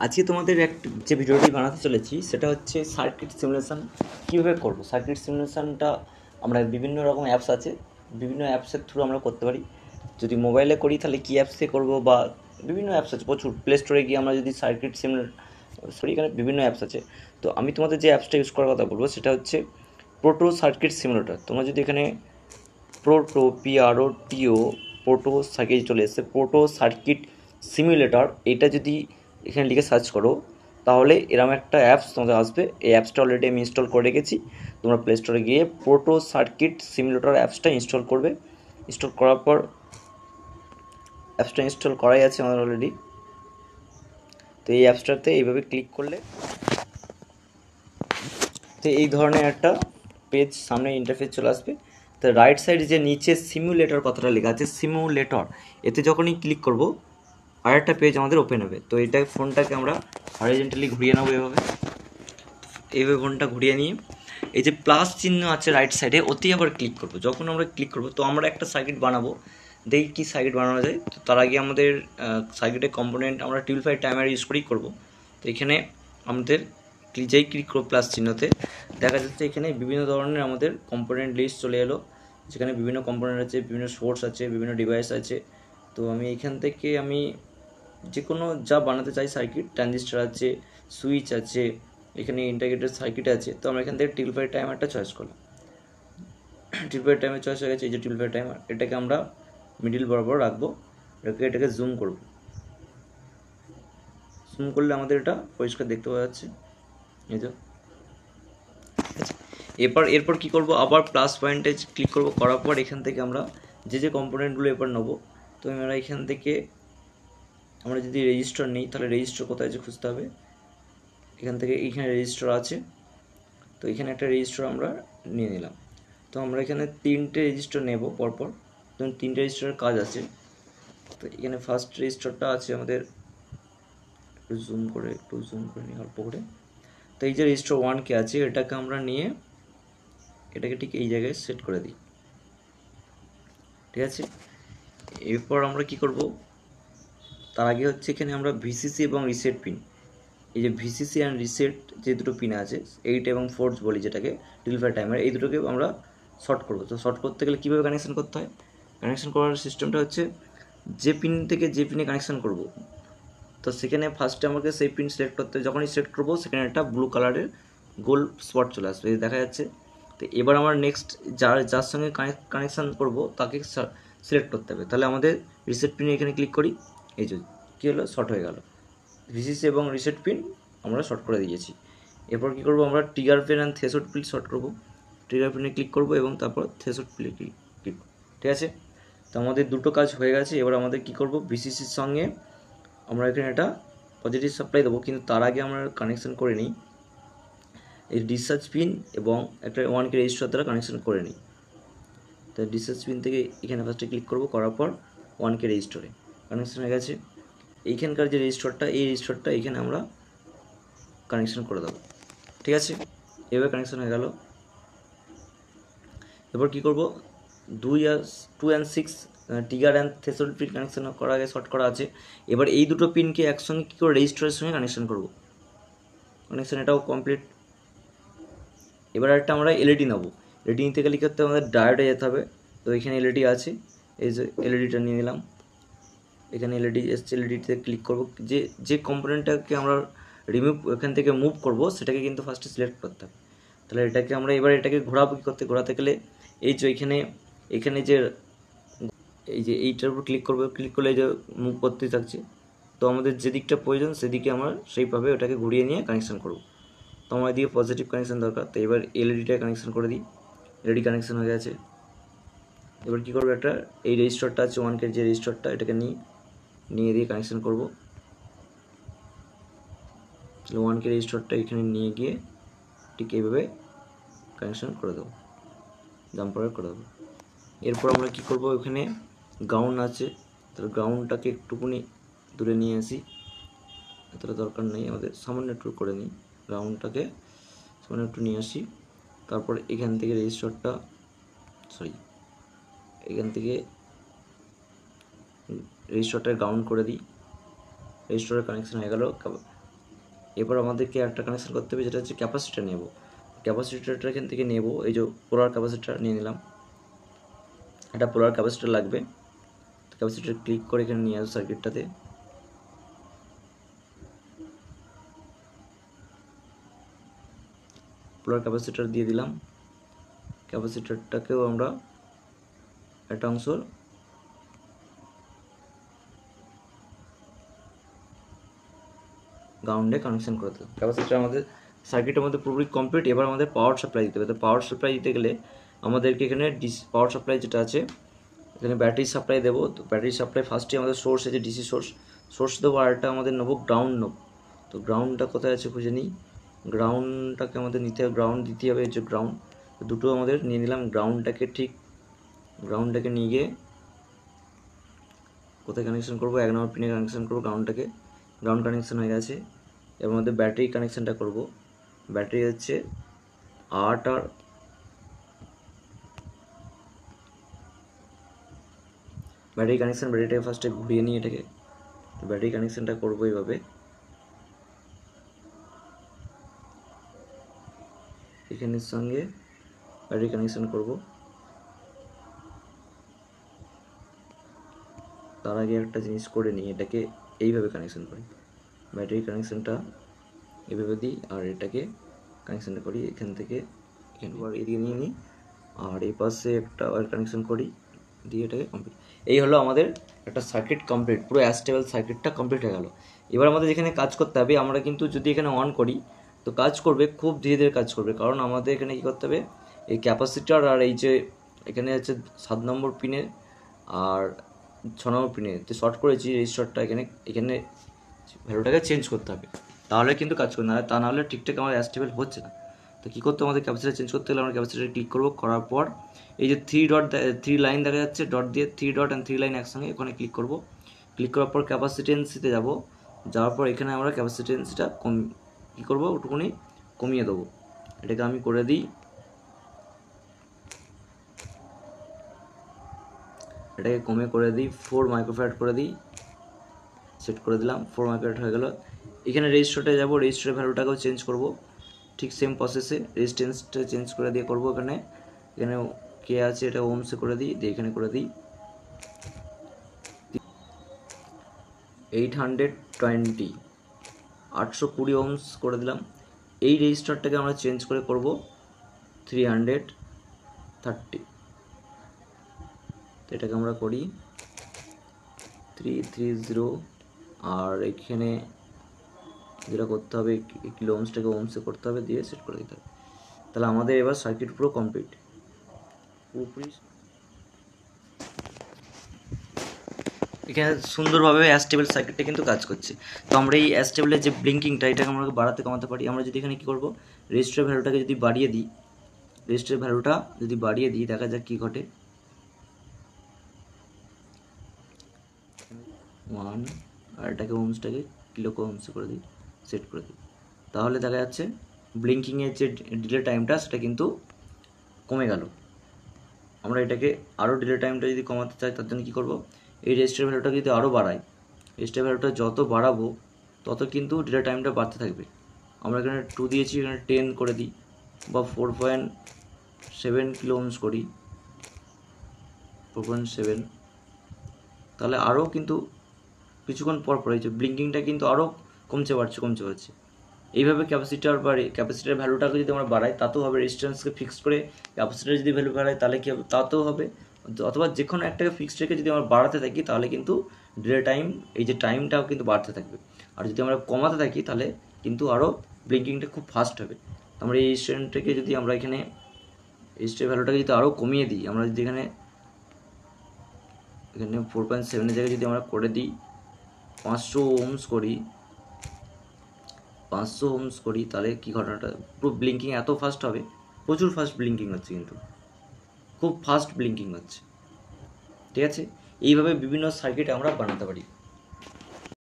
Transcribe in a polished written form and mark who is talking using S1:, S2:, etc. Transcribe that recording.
S1: আজকে তোমাদের যে ভিডিওটি বানাতে চলেছি সেটা হচ্ছে সার্কিট সিমুলেশন কীভাবে করব। সার্কিট সিমুলেশনটা আমরা বিভিন্ন রকম অ্যাপস আছে, বিভিন্ন অ্যাপসের থ্রু আমরা করতে পারি। যদি মোবাইলে করি তাহলে কী অ্যাপসে করব, বা বিভিন্ন অ্যাপস আছে প্রচুর। প্লে স্টোরে গিয়ে আমরা যদি সার্কিট সরি, এখানে বিভিন্ন অ্যাপস আছে। তো আমি তোমাদের যে অ্যাপসটা ইউজ করার কথা বলবো সেটা হচ্ছে প্রোটো সার্কিট সিমুলেটর। তোমরা যদি এখানে PROTO প্রোটো সার্কিট চলে এসেছে, প্রোটো সার্কিট সিমুলেটর, এটা যদি এখানে লিখে সার্চ করো তাহলে এরকম একটা অ্যাপস তোমাদের আসবে। এই অ্যাপসটা অলরেডি আমি ইনস্টল করে রেখেছি। তোমরা প্লে স্টোরে গিয়ে প্রোটো সার্কিট সিমুলেটর অ্যাপসটা ইনস্টল করবে। ইনস্টল করার পর অ্যাপসটা ইনস্টল করাই আছে আমাদের অলরেডি। তো এই অ্যাপসটাতে এইভাবে ক্লিক করলে তো এই ধরনের একটা পেজ সামনে ইন্টারফেস চলে আসবে। তো রাইট সাইডে যে নিচে সিমুলেটর কথাটা লেখা আছে, সিমুলেটর, এতে যখনই ক্লিক করব আর একটা পেজ আমাদের ওপেন হবে। তো এটা ফোনটাকে আমরা হরিজন্টালি ঘুরিয়ে নেবো এইভাবে ফোনটা ঘুরিয়ে নিয়ে এই যে প্লাস চিহ্ন আছে রাইট সাইডে, ওতেই আবার ক্লিক করব। যখন আমরা ক্লিক করব তো আমরা একটা সার্কিট বানাবো, দেখি কী সার্কিট বানানো যায়। তো তার আগে আমাদের সার্কিটের কম্পোনেন্ট আমরা টিউবলাইট টাইমার ইউজ করেই করব। তো এখানে আমাদের যেই ক্লিক করব প্লাস চিহ্নতে, দেখা যাচ্ছে এখানে বিভিন্ন ধরনের আমাদের কম্পোনেন্ট লিস্ট চলে এলো, যেখানে বিভিন্ন কম্পোনেন্ট আছে, বিভিন্ন সোর্স আছে, বিভিন্ন ডিভাইস আছে। তো আমি এখান থেকে যে কোনো যা বানাতে চাই সার্কিট, ট্রানজিস্টার আছে, সুইচ আছে, এখানে ইন্টিগ্রেটেড সার্কিট আছে। তো আমরা এখান থেকে টিউবলাইট টাইমারটা চয়েস করলাম। টিউবলাইট টাইমার চয়েস হয়ে গেছে। এই যে টিউবলাইট টাইমার, এটাকে আমরা মিডিল বরাবর রাখবো, এটাকে জুম করব। জুম করলে আমাদের এটা পরিষ্কার দেখতে পাওয়া যাচ্ছে। এই তো এরপর কি করব, আবার প্লাস পয়েন্টে ক্লিক করব। করার পর এখান থেকে আমরা যে কম্পোনেন্টগুলো এরপর নেবো, তো আমরা এখান থেকে আমরা যদি রেজিস্টার নিই তাহলে রেজিস্টার কোথায় যে খুঁজতে হবে। এখান থেকে এইখানে রেজিস্টার আছে, তো এখানে একটা রেজিস্টার আমরা নিয়ে নিলাম। তো আমরা এখানে 3টে রেজিস্টার নেব পরপর, ধরুন 3টে রেজিস্টারের কাজ আছে। তো এখানে ফার্স্ট রেজিস্টারটা আছে আমাদের, একটু জুম করে নিই অল্প করে। তো এই যে রেজিস্টার 1 আছে, এটাকে আমরা নিয়ে এটাকে ঠিক এই জায়গায় সেট করে দিই। ঠিক আছে, এরপর আমরা কি করব, তার আগে হচ্ছে এখানে আমরা ভিসিসি এবং রিসেট পিন, এই যে ভিসিসি অ্যান্ড রিসেট যে দুটো পিন আছে, 8 এবং 4 বলি যেটাকে, টিউবলাইট টাইমার, এই দুটোকে আমরা শর্ট করব। তো শর্ট করতে গেলে কীভাবে কানেকশান করতে হয়, কানেকশান করার সিস্টেমটা হচ্ছে যে পিন থেকে যে পিনে কানেকশান করব, তো সেখানে ফার্স্টে আমাকে সেই পিন সিলেক্ট করতে হবে। যখনই সিলেক্ট করবো সেখানে একটা ব্লু কালারের গোল স্পট চলে আসবে, এই দেখা যাচ্ছে। তো এবার আমার নেক্সট যার সঙ্গে কানেকশান করব তাকে সিলেক্ট করতে হবে। তাহলে আমাদের রিসেট পিনে এখানে ক্লিক করি, এই যে কী হলো, শর্ট হয়ে গেল। ভিসিসি এবং রিসেট পিন আমরা শর্ট করে দিয়েছি। এরপর কী করব, আমরা trigger pin and threshold pin short করব। ট্রিগার পিনে ক্লিক করব এবং তারপর থ্রেশহোল্ড পিনে ক্লিক। ঠিক আছে, তো আমাদের দুটো কাজ হয়ে গেছে। এবার আমাদের কী করব, ভিসিসির সঙ্গে আমরা এখানে একটা পজিটিভ সাপ্লাই দেবো, কিন্তু তার আগে আমরা কানেকশান করে নিই এই ডিসচার্জ পিন এবং একটা 1K রেজিস্টার দ্বারা কানেকশান করে নিই। তো ডিসচার্জ পিন থেকে এখানে ফার্স্টে ক্লিক করব, করার পর 1K রেজিস্টারে কানেকশান হয়ে গেছে। এইখানকার যে রেজিস্টারটা, এই রেজিস্টারটা এখানে আমরা কানেকশান করে দেবো। ঠিক আছে, এভাবে কানেকশান হয়ে গেল। এরপর কী করব, 2 and 6 trigger and threshold pin connection করা আগে শর্ট করা আছে। এবার এই দুটো পিনকে একসঙ্গে কী করে রেজিস্টারের সঙ্গে কানেকশান করব, কানেকশান এটাও কমপ্লিট। এবার একটা আমরা এলইডি নেবো। এলইডি নিতে গেলে কী করতে হবে, আমাদের ডায়োডে যেতে হবে। তো এখানে এলইডি আছে, এই যে এলইডিটা নিয়ে নিলাম। এখানে এলইডি এসছে, এলইডিতে ক্লিক করব। যে কম্পোনেন্টটাকে আমরা রিমুভ এখান থেকে মুভ করব সেটাকে কিন্তু ফার্স্টে সিলেক্ট করতে হবে। তাহলে এটাকে আমরা এবার এটাকে ঘোরাবো। কী করতে, ঘোরাতে গেলে এই যে এখানে যে এই যে এইটার উপর ক্লিক করবো, ক্লিক করলে এই যে মুভ করতেই থাকছে। তো আমাদের যে দিকটা প্রয়োজন সেদিকে আমরা সেইভাবে ওটাকে ঘুরিয়ে নিয়ে কানেকশান করব। তো আমার এদিকে পজিটিভ কানেকশান দরকার, তো এবার এলইডিটা কানেকশান করে দিই। এলইডি কানেকশান হয়ে গেছে। এবার কী করবো, একটা এই রেজিস্টারটা আছে 1K যে রেজিস্টারটা, এটাকে নিয়ে দিয়ে কানেকশান করব। তাহলে 1K রেজিস্টারটা এখানে নিয়ে গিয়ে ঠিক এইভাবে কানেকশান করে দেবো, জাম্পারে করে দেবো। এরপর আমরা কী করব, এখানে গ্রাউন্ড আছে, তাহলে গ্রাউন্ডটাকে একটুকুনি দূরে নিয়ে আসি। এতটা দরকার নেই আমাদের, সামান্য একটু করে নিই। গ্রাউন্ডটাকে সামান্য একটু নিয়ে আসি। তারপর এখান থেকে রেজিস্টারটা এখান থেকে রেজিস্টারটা গ্রাউন্ড করে দিই। রেজিস্টারের কানেকশান হয়ে গেল। এরপর আমাদেরকে একটা কানেকশন করতে হবে, যেটা হচ্ছে ক্যাপাসিটার নেব। ক্যাপাসিটারটা এখান থেকে নেব, এই যে পোলার ক্যাপাসিটার নিয়ে নিলাম, একটা পোলার ক্যাপাসিটার লাগবে। তো ক্যাপাসিটার ক্লিক করে এখানে নিয়ে আসবো সার্কিটটাতে। পোলার ক্যাপাসিটার দিয়ে দিলাম। ক্যাপাসিটারটাকেও আমরা একটা অংশ গ্রাউন্ডে কানেকশন করে দেবো। ক্যাপাসিটার আমাদের সার্কিটের মধ্যে পুরোপুরি কমপ্লিট। এবার আমাদের পাওয়ার সাপ্লাই দিতে হবে। তো পাওয়ার সাপ্লাই দিতে গেলে আমাদেরকে এখানে পাওয়ার সাপ্লাই যেটা আছে, এখানে ব্যাটারি সাপ্লাই দেবো। তো ব্যাটারি সাপ্লাই ফার্স্টে আমাদের সোর্স আছে, ডিসি সোর্স দেবো, আর একটা আমাদের নেবো গ্রাউন্ড নেবো। তো গ্রাউন্ডটা কোথায় আছে খুঁজে নিই। গ্রাউন্ডটাকে আমাদের নিতে হবে, গ্রাউন্ড দিতে হবে, যে গ্রাউন্ড দুটো আমাদের নিয়ে নিলাম। গ্রাউন্ডটাকে নিয়ে গিয়ে কোথায় কানেকশন করবো, 1 নম্বর পিনে কানেকশন করবো গ্রাউন্ডটাকে। গ্রাউন্ড কানেকশন হয়ে গেছে। এর মধ্যে ব্যাটারি কানেকশনটা করব। ব্যাটারি হচ্ছে 8 আর ব্যাটারি কানেকশন, ব্যাটারিটাকে ফার্স্টে ঘুরিয়ে নিই এটাকে। তো ব্যাটারি কানেকশনটা করবো এইভাবে, এখানের সঙ্গে ব্যাটারি কানেকশন করব। তার আগে একটা জিনিস করে নিই, এটাকে এইভাবে কানেকশন করি। ব্যাটারি কানেকশনটা এইভাবে দিই, আর এটাকে কানেকশনটা করি এখান থেকে এদিকে নিয়ে নিই, আর এই পাশে একটা ওয়্যার কানেকশন করি, দিয়ে এটাকে কমপ্লিট। এই হলো আমাদের একটা সার্কিট কমপ্লিট, পুরো অ্যাস্টেবল সার্কিটটা কমপ্লিট হয়ে গেল। এবার আমাদের যেখানে কাজ করতে হবে, আমরা কিন্তু যদি এখানে অন করি তো কাজ করবে, খুব ধীরে ধীরে কাজ করবে, কারণ আমাদের এখানে কী করতে হবে, এই ক্যাপাসিটার আর এই যে এখানে হচ্ছে 7 নম্বর পিনে আর 6 নম্বর পিনে যে শর্ট করেছি রেজিস্টারটা, এখানে ভ্যালুটাকে চেঞ্জ করতে হবে, তাহলে কিন্তু কাজ করবে, না তা নাহলে ঠিকঠাক আমার অ্যাস্টেবল হচ্ছে না। তো কী করতে আমাদের ক্যাপাসিটার চেঞ্জ করতে হলে আমরা ক্যাপাসিটার ক্লিক করবো, করার পর এই যে 3 লাইন দেখা যাচ্ছে, ডট দিয়ে 3 ডট অ্যান্ড 3 লাইন একসঙ্গে, ওখানে ক্লিক করব। ক্লিক করার পর ক্যাপাসিটেন্সিতে যাব, যাওয়ার পর এখানে আমরা ক্যাপাসিটেন্সিটা কী করবো, ওটুকুনি কমিয়ে দেবো। এটাকে আমি করে দিই, এটাকে কমে করে দিই 4 মাইক্রোফ্যারাড করে দিই, সেট করে দিলাম। 4 মাইক্রোফ্যারাড হয়ে গেল। এখানে রেজিস্টারে যাব, রেজিস্টারের ভ্যালুটাকেও চেঞ্জ করব, ঠিক সেম প্রসেসে রেজিস্ট্যান্সটা চেঞ্জ করে দিয়ে করবো। এখানে কে আছে এটা ওমসে করে দিই, দিয়ে এখানে করে দিই 820 ওমস করে দিলাম। এই রেজিস্টারটাকে আমরা চেঞ্জ করে করব 330। তো এটাকে আমরা করি 330, আর এখানে যেটা করতে হবে কিলো ওমসটাকে ওমসে করতে হবে, দিয়ে সেট করে দিতে হবে। তাহলে আমাদের এবার সার্কিট পুরো কমপ্লিট, পুরোপুরি এখানে সুন্দরভাবে অ্যাস্টেবল সার্কিটটা কিন্তু কাজ করছে। তো আমরা এই অ্যাস্টেবলের যে ব্লিঙ্কিংটা, এটাকে আমরা বাড়াতে কমাতে পারি। আমরা যদি এখানে কী করবো, রেজিস্টার ভ্যালুটাকে যদি বাড়িয়ে দিই, দেখা যাক কী ঘটে। 1 আর এটাকে ওমসটাকে কিলো ওমসে করে দিই, সেট করে দিই, তাহলে দেখা যাচ্ছে ব্লিঙ্কিংয়ের যে ডিলে টাইমটা সেটা কিন্তু কমে গেল। আমরা এটাকে আরও ডিলে টাইমটা যদি কমাতে চাই, তার জন্য কী করবো, এই রেজিস্টার ভ্যালুটাকে যদি আরও বাড়াই, রেজিস্টার ভ্যালুটা যত বাড়াবো তত কিন্তু ডিলে টাইমটা বাড়তে থাকবে। আমরা এখানে 2 দিয়েছি, এখানে 10 করে দিই, বা 4.7 কিলো ওমস করি, 4.7, তাহলে আরও কিন্তু কিছুক্ষণ পর এই যে ব্লিঙ্কিংটা কিন্তু আরও কমছে বাড়ছে। এইভাবে ক্যাপাসিটার ভ্যালুটাকে যদি আমরা বাড়াই তাতেও হবে, রেজিস্ট্যান্সকে ফিক্স করে ক্যাপাসিটার যদি ভ্যালু বাড়াই তাহলে কী হবে, তাতেও হবে। অথবা যে কোনো একটাকে ফিক্সড রেখে যদি আমরা বাড়াতে থাকি তাহলে কিন্তু ডিলে টাইম, এই যে টাইমটাও কিন্তু বাড়তে থাকবে। আর যদি আমরা কমাতে থাকি তাহলে কিন্তু আরও ব্লিঙ্কিংটা খুব ফাস্ট হবে। আমরা এই রেজিস্ট্যান্সটাকে যদি আমরা এখানে রেজিস্টার ভ্যালুটাকে যদি আরও কমিয়ে দিই, আমরা যদি এখানে 4.7 জায়গায় যদি আমরা করে দিই 500 ওমস করি, তাহলে কি ঘটনাটা, পুরো ব্লিঙ্কিং এত ফাস্ট হবে, প্রচুর ফাস্ট ব্লিঙ্কিং হচ্ছে, কিন্তু খুব ফাস্ট ব্লিঙ্কিং হচ্ছে। ঠিক আছে, এইভাবে বিভিন্ন সার্কিট আমরা বানাতে পারি।